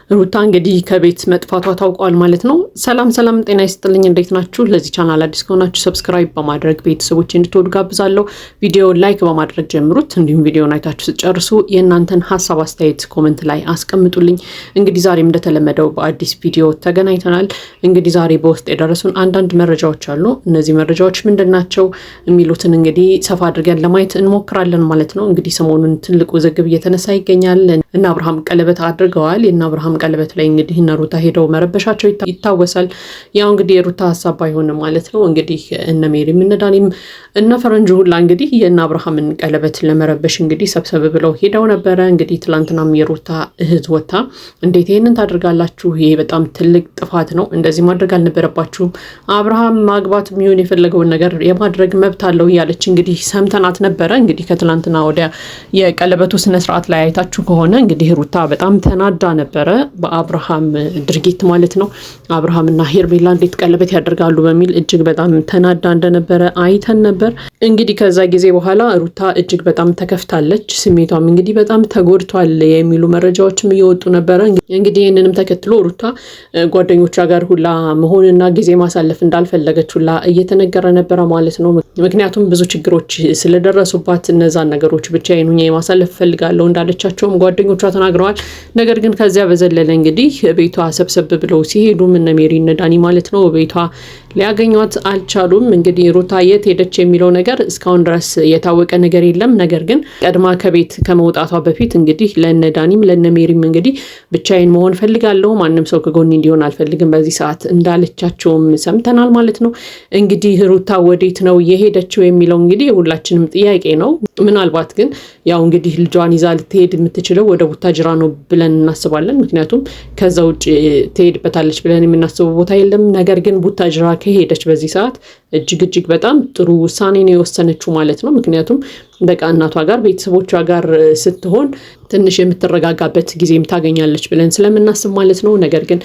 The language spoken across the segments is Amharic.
ሩታ እንግዲህ ከቤት መጥፋቷ ታውቋል ማለት ነው። ሰላም ጤና ይስጥልኝ፣ እንዴት ናችሁ? ለዚህ ቻናል አዲስ ከሆናችሁ ሰብስክራይብ በማድረግ ቤተሰቦች እንድትወዱ ጋብዛለሁ። ቪዲዮ ላይክ በማድረግ ጀምሩት። እንዲሁም ቪዲዮን አይታችሁ ስጨርሱ የእናንተን ሀሳብ አስተያየት ኮሜንት ላይ አስቀምጡልኝ። እንግዲህ ዛሬም እንደተለመደው በአዲስ ቪዲዮ ተገናኝተናል። እንግዲህ ዛሬ በውስጥ የደረሱን አንዳንድ መረጃዎች አሉ። እነዚህ መረጃዎች ምንድናቸው የሚሉትን እንግዲህ ሰፋ አድርገን ለማየት እንሞክራለን ማለት ነው። እንግዲህ ሰሞኑን ትልቅ ውዝግብ እየተነሳ ይገኛል። እና አብርሃም ቀለበት አድርገዋል። እና አብርሃም ቀለበት ላይ እንግዲህ እነ ሩታ ሄደው መረበሻቸው ይታወሳል። ያው እንግዲህ የሩታ ሀሳብ አይሆንም ማለት ነው። እንግዲህ እነ ሜሪም እነ ዳኒም እነ ፈረንጁ ሁላ እንግዲህ የእነ አብርሃምን ቀለበት ለመረበሽ እንግዲህ ሰብሰብ ብለው ሄደው ነበረ። እንግዲህ ትላንትናም የሩታ እህት ወታ እንዴት ይሄንን ታደርጋላችሁ? ይሄ በጣም ትልቅ ጥፋት ነው። እንደዚህ ማድረግ አልነበረባችሁም። አብርሃም ማግባት የሚሆን የፈለገውን ነገር የማድረግ መብት አለው እያለች እንግዲህ ሰምተናት ነበረ። እንግዲህ ከትላንትና ወዲያ የቀለበቱ ስነስርዓት ላይ አይታችሁ ከሆነ እንግዲህ ሩታ በጣም ተናዳ ነበረ በአብርሃም ድርጊት ማለት ነው። አብርሃምና ሄርሜላ እንዴት ቀለበት ያደርጋሉ በሚል እጅግ በጣም ተናዳ እንደነበረ አይተን ነበር። እንግዲህ ከዛ ጊዜ በኋላ ሩታ እጅግ በጣም ተከፍታለች። ስሜቷም እንግዲህ በጣም ተጎድቷል የሚሉ መረጃዎችም እየወጡ ነበረ። እንግዲህ ይህንንም ተከትሎ ሩታ ጓደኞቿ ጋር ሁላ መሆንና ጊዜ ማሳለፍ እንዳልፈለገች ሁላ እየተነገረ ነበረ ማለት ነው። ምክንያቱም ብዙ ችግሮች ስለደረሱባት እነዛን ነገሮች ብቻዬን ሆኜ ማሳለፍ ፈልጋለሁ እንዳለቻቸውም ጓደኞቿ ተናግረዋል። ነገር ግን ከዚያ በዘለለ እንግዲህ ቤቷ ሰብሰብ ብለው ሲሄዱ እነ ሜሪ እነ ዳኒ ማለት ነው ቤቷ ሊያገኟት አልቻሉም። እንግዲህ ሩታ የት ሄደች የሚለው ነገር እስካሁን ድረስ የታወቀ ነገር የለም። ነገር ግን ቀድማ ከቤት ከመውጣቷ በፊት እንግዲህ ለነ ዳኒም ለነ ሜሪም እንግዲህ ብቻዬን መሆን ፈልጋለሁ፣ ማንም ሰው ከጎኔ እንዲሆን አልፈልግም በዚህ ሰዓት እንዳለቻቸውም ሰምተናል ማለት ነው። እንግዲህ ሩታ ወዴት ነው የሄደችው የሚለው እንግዲህ የሁላችንም ጥያቄ ነው። ምናልባት ግን ያው እንግዲህ ልጇን ይዛ ልትሄድ የምትችለው ወደ ቡታጅራ ነው ብለን እናስባለን። ምክንያቱም ከዛ ውጭ ትሄድበታለች ብለን የምናስበው ቦታ የለም። ነገር ግን ቡታጅራ ከሄደች በዚህ ሰዓት እጅግ በጣም ጥሩ ውሳኔ ነው የወሰነችው ማለት ነው። ምክንያቱም በቃ እናቷ ጋር ቤተሰቦቿ ጋር ስትሆን ትንሽ የምትረጋጋበት ጊዜም ታገኛለች ብለን ስለምናስብ ማለት ነው። ነገር ግን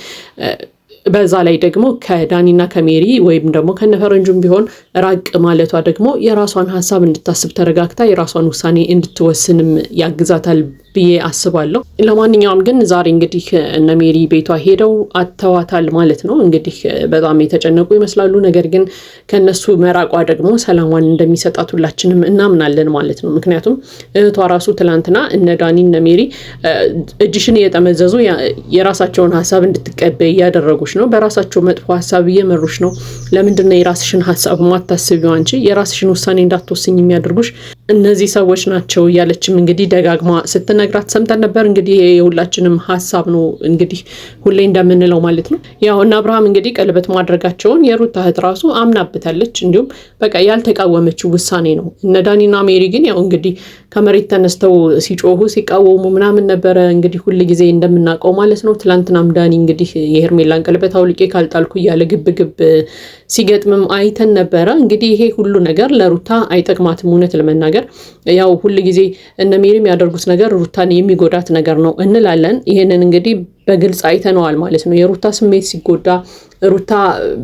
በዛ ላይ ደግሞ ከዳኒና ከሜሪ ወይም ደግሞ ከነፈረንጁም ቢሆን ራቅ ማለቷ ደግሞ የራሷን ሀሳብ እንድታስብ ተረጋግታ የራሷን ውሳኔ እንድትወስንም ያግዛታል ብዬ አስባለሁ። ለማንኛውም ግን ዛሬ እንግዲህ እነ ሜሪ ቤቷ ሄደው አተዋታል ማለት ነው። እንግዲህ በጣም የተጨነቁ ይመስላሉ። ነገር ግን ከነሱ መራቋ ደግሞ ሰላሟን እንደሚሰጣት ሁላችንም እናምናለን ማለት ነው። ምክንያቱም እህቷ ራሱ ትላንትና እነ ዳኒ እነ ሜሪ እጅሽን እየጠመዘዙ የራሳቸውን ሀሳብ እንድትቀበይ እያደረጉሽ ነው፣ በራሳቸው መጥፎ ሀሳብ እየመሩሽ ነው። ለምንድነው የራስሽን ሀሳብ ማታስቢው? አንቺ የራስሽን ውሳኔ እንዳትወስኝ የሚያደርጉሽ እነዚህ ሰዎች ናቸው እያለችም እንግዲህ ደጋግማ ስትነግራት ሰምተን ነበር። እንግዲህ የሁላችንም ሀሳብ ነው እንግዲህ ሁሌ እንደምንለው ማለት ነው። ያው እና አብርሃም እንግዲህ ቀለበት ማድረጋቸውን የሩታ እህት ራሱ አምናበታለች። እንዲሁም በቃ ያልተቃወመችው ውሳኔ ነው። እነ ዳኒና ሜሪ ግን ያው እንግዲህ ከመሬት ተነስተው ሲጮሁ ሲቃወሙ ምናምን ነበረ እንግዲህ ሁል ጊዜ እንደምናውቀው ማለት ነው። ትላንትናም ዳኒ እንግዲህ የሄርሜላን ቀለበት አውልቄ ካልጣልኩ እያለ ግብ ሲገጥምም አይተን ነበረ። እንግዲህ ይሄ ሁሉ ነገር ለሩታ አይጠቅማትም እውነት ለመናገር ያው ሁሉ ጊዜ እነ ሜሪም ያደርጉት ነገር ሩታን የሚጎዳት ነገር ነው እንላለን። ይሄንን እንግዲህ በግልጽ አይተነዋል ማለት ነው። የሩታ ስሜት ሲጎዳ ሩታ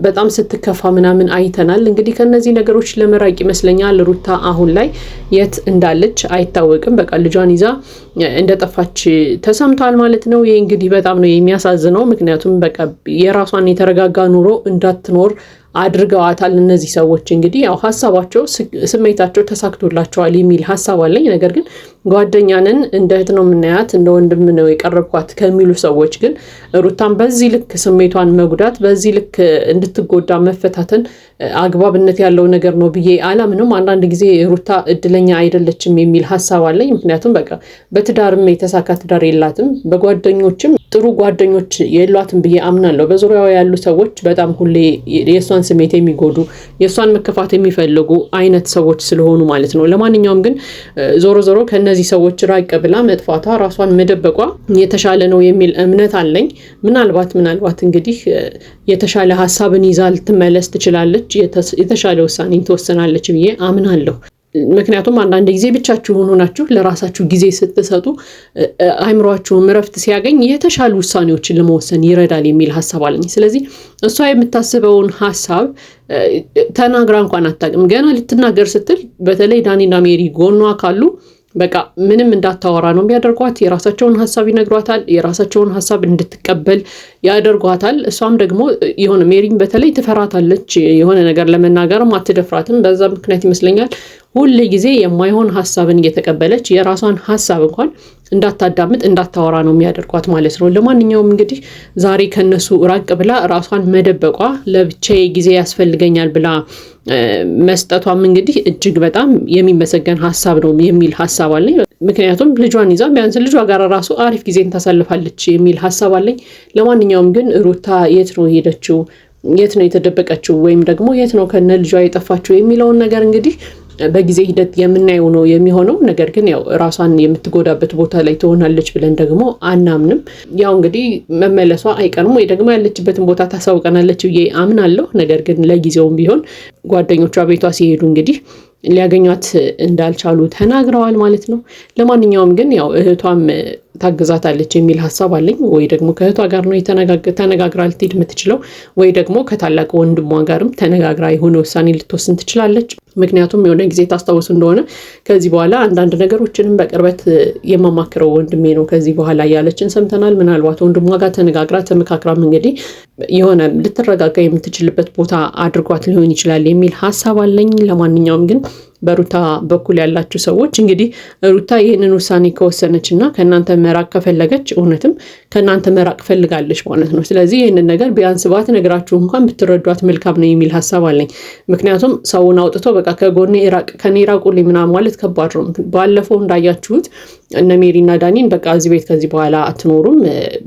በጣም ስትከፋ ምናምን አይተናል። እንግዲህ ከነዚህ ነገሮች ለመራቅ ይመስለኛል ሩታ አሁን ላይ የት እንዳለች አይታወቅም። በቃ ልጇን ይዛ እንደጠፋች ተሰምቷል ማለት ነው። ይሄ እንግዲህ በጣም ነው የሚያሳዝነው። ምክንያቱም በቃ የራሷን የተረጋጋ ኑሮ እንዳትኖር አድርገዋታል። እነዚህ ሰዎች እንግዲህ ያው ሀሳባቸው ስሜታቸው ተሳክቶላቸዋል የሚል ሀሳብ አለኝ። ነገር ግን ጓደኛንን እንደ እህት ነው የምናያት እንደ ወንድም ነው የቀረብኳት ከሚሉ ሰዎች ግን ሩታን በዚህ ልክ ስሜቷን መጉዳት በዚህ ልክ እንድትጎዳ መፈታተን አግባብነት ያለው ነገር ነው ብዬ አላምንም። አንዳንድ ጊዜ ሩታ እድለኛ አይደለችም የሚል ሀሳብ አለኝ። ምክንያቱም በቃ በትዳርም የተሳካ ትዳር የላትም፣ በጓደኞችም ጥሩ ጓደኞች የሏትም ብዬ አምናለሁ። በዙሪያዋ ያሉ ሰዎች በጣም ሁሌ የእሷን ስሜት የሚጎዱ የእሷን መከፋት የሚፈልጉ አይነት ሰዎች ስለሆኑ ማለት ነው። ለማንኛውም ግን ዞሮ ከነዚህ ሰዎች ራቅ ብላ መጥፋቷ ራሷን መደበቋ የተሻለ ነው የሚል እምነት አለኝ። ምናልባት እንግዲህ የተሻለ ሀሳብን ይዛ ልትመለስ ትችላለች፣ የተሻለ ውሳኔን ትወስናለች ብዬ አምናለሁ። ምክንያቱም አንዳንድ ጊዜ ብቻችሁን ሆናችሁ ለራሳችሁ ጊዜ ስትሰጡ አይምሮአችሁም እረፍት ሲያገኝ የተሻሉ ውሳኔዎችን ለመወሰን ይረዳል የሚል ሀሳብ አለኝ። ስለዚህ እሷ የምታስበውን ሀሳብ ተናግራ እንኳን አታውቅም። ገና ልትናገር ስትል በተለይ ዳኒና ሜሪ ጎኗ ካሉ በቃ ምንም እንዳታወራ ነው የሚያደርጓት። የራሳቸውን ሀሳብ ይነግሯታል። የራሳቸውን ሀሳብ እንድትቀበል ያደርጓታል። እሷም ደግሞ የሆነ ሜሪን በተለይ ትፈራታለች። የሆነ ነገር ለመናገርም አትደፍራትም። በዛ ምክንያት ይመስለኛል ሁል ጊዜ የማይሆን ሀሳብን እየተቀበለች የራሷን ሀሳብ እንኳን እንዳታዳምጥ እንዳታወራ ነው የሚያደርጓት ማለት ነው። ለማንኛውም እንግዲህ ዛሬ ከነሱ ራቅ ብላ ራሷን መደበቋ ለብቻዬ ጊዜ ያስፈልገኛል ብላ መስጠቷም እንግዲህ እጅግ በጣም የሚመሰገን ሀሳብ ነው የሚል ሀሳብ አለኝ። ምክንያቱም ልጇን ይዛ ቢያንስ ልጇ ጋር ራሱ አሪፍ ጊዜን ታሳልፋለች የሚል ሀሳብ አለኝ። ለማንኛውም ግን ሩታ የት ነው ሄደችው? የት ነው የተደበቀችው? ወይም ደግሞ የት ነው ከነ ልጇ የጠፋችው የሚለውን ነገር እንግዲህ በጊዜ ሂደት የምናየው ነው የሚሆነው። ነገር ግን ያው ራሷን የምትጎዳበት ቦታ ላይ ትሆናለች ብለን ደግሞ አናምንም። ያው እንግዲህ መመለሷ አይቀርም ወይ ደግሞ ያለችበትን ቦታ ታሳውቀናለች ብዬ አምናለሁ። ነገር ግን ለጊዜውም ቢሆን ጓደኞቿ ቤቷ ሲሄዱ እንግዲህ ሊያገኟት እንዳልቻሉ ተናግረዋል ማለት ነው። ለማንኛውም ግን ያው እህቷም ታግዛታለች የሚል ሀሳብ አለኝ። ወይ ደግሞ ከእህቷ ጋር ነው ተነጋግራ ልትሄድ የምትችለው፣ ወይ ደግሞ ከታላቅ ወንድሟ ጋርም ተነጋግራ የሆነ ውሳኔ ልትወስን ትችላለች። ምክንያቱም የሆነ ጊዜ ታስታውሱ እንደሆነ ከዚህ በኋላ አንዳንድ ነገሮችንም በቅርበት የማማክረው ወንድሜ ነው ከዚህ በኋላ ያለችን ሰምተናል። ምናልባት ወንድሟ ጋር ተነጋግራ ተመካክራም እንግዲህ የሆነ ልትረጋጋ የምትችልበት ቦታ አድርጓት ሊሆን ይችላል የሚል ሀሳብ አለኝ። ለማንኛውም ግን በሩታ በኩል ያላችሁ ሰዎች እንግዲህ ሩታ ይህንን ውሳኔ ከወሰነች እና ከእናንተ መራቅ ከፈለገች እውነትም ከእናንተ መራቅ ፈልጋለች ማለት ነው። ስለዚህ ይህንን ነገር ቢያንስ ባትነግራችሁ እንኳን ብትረዷት መልካም ነው የሚል ሀሳብ አለኝ። ምክንያቱም ሰውን አውጥቶ በቃ ከጎኔ ከኔ ራቁልኝ ምናምን ማለት ከባድ ነው። ባለፈው እንዳያችሁት እነ ሜሪና ዳኒን በቃ እዚህ ቤት ከዚህ በኋላ አትኖሩም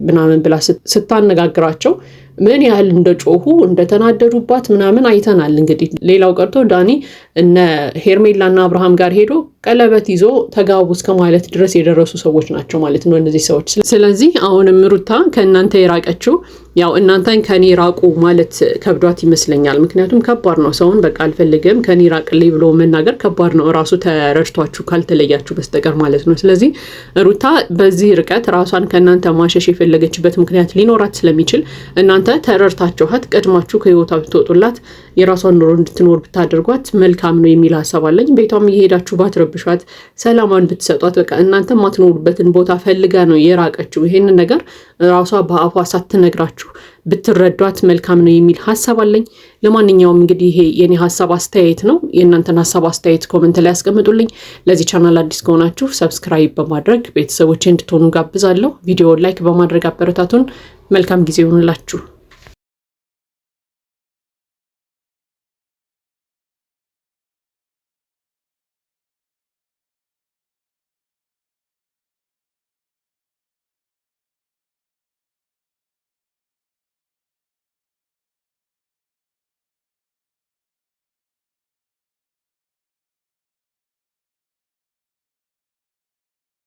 ምናምን ብላ ስታነጋግራቸው ምን ያህል እንደጮሁ እንደተናደዱባት ምናምን አይተናል። እንግዲህ ሌላው ቀርቶ ዳኒ እነ ሄርሜላና አብርሃም ጋር ሄዶ ቀለበት ይዞ ተጋቡ እስከ ማለት ድረስ የደረሱ ሰዎች ናቸው ማለት ነው እነዚህ ሰዎች። ስለዚህ አሁንም ሩታ ከእናንተ የራቀችው ያው እናንተን ከኔ ራቁ ማለት ከብዷት ይመስለኛል። ምክንያቱም ከባድ ነው ሰውን በቃ አልፈልግም ከኔ ራቅልኝ ብሎ መናገር ከባድ ነው፣ ራሱ ተረድቷችሁ ካልተለያችሁ በስተቀር ማለት ነው። ስለዚህ ሩታ በዚህ ርቀት ራሷን ከእናንተ ማሸሽ የፈለገችበት ምክንያት ሊኖራት ስለሚችል እናንተ ተረድታችኋት ቀድማችሁ ከህይወቷ ብትወጡላት የራሷን ኑሮ እንድትኖር ብታደርጓት መልካም ነው የሚል ሀሳብ አለኝ። ቤቷም እየሄዳችሁ ባትረብሿት፣ ሰላማን ብትሰጧት፣ በቃ እናንተ ማትኖሩበትን ቦታ ፈልጋ ነው የራቀችው። ይሄንን ነገር ራሷ በአፏ ሳትነግራችሁ ብትረዷት መልካም ነው የሚል ሀሳብ አለኝ። ለማንኛውም እንግዲህ ይሄ የኔ ሀሳብ አስተያየት ነው። የእናንተን ሀሳብ አስተያየት ኮመንት ላይ ያስቀምጡልኝ። ለዚህ ቻናል አዲስ ከሆናችሁ ሰብስክራይብ በማድረግ ቤተሰቦቼ እንድትሆኑ ጋብዛለሁ። ቪዲዮ ላይክ በማድረግ አበረታቱን። መልካም ጊዜ ይሁንላችሁ።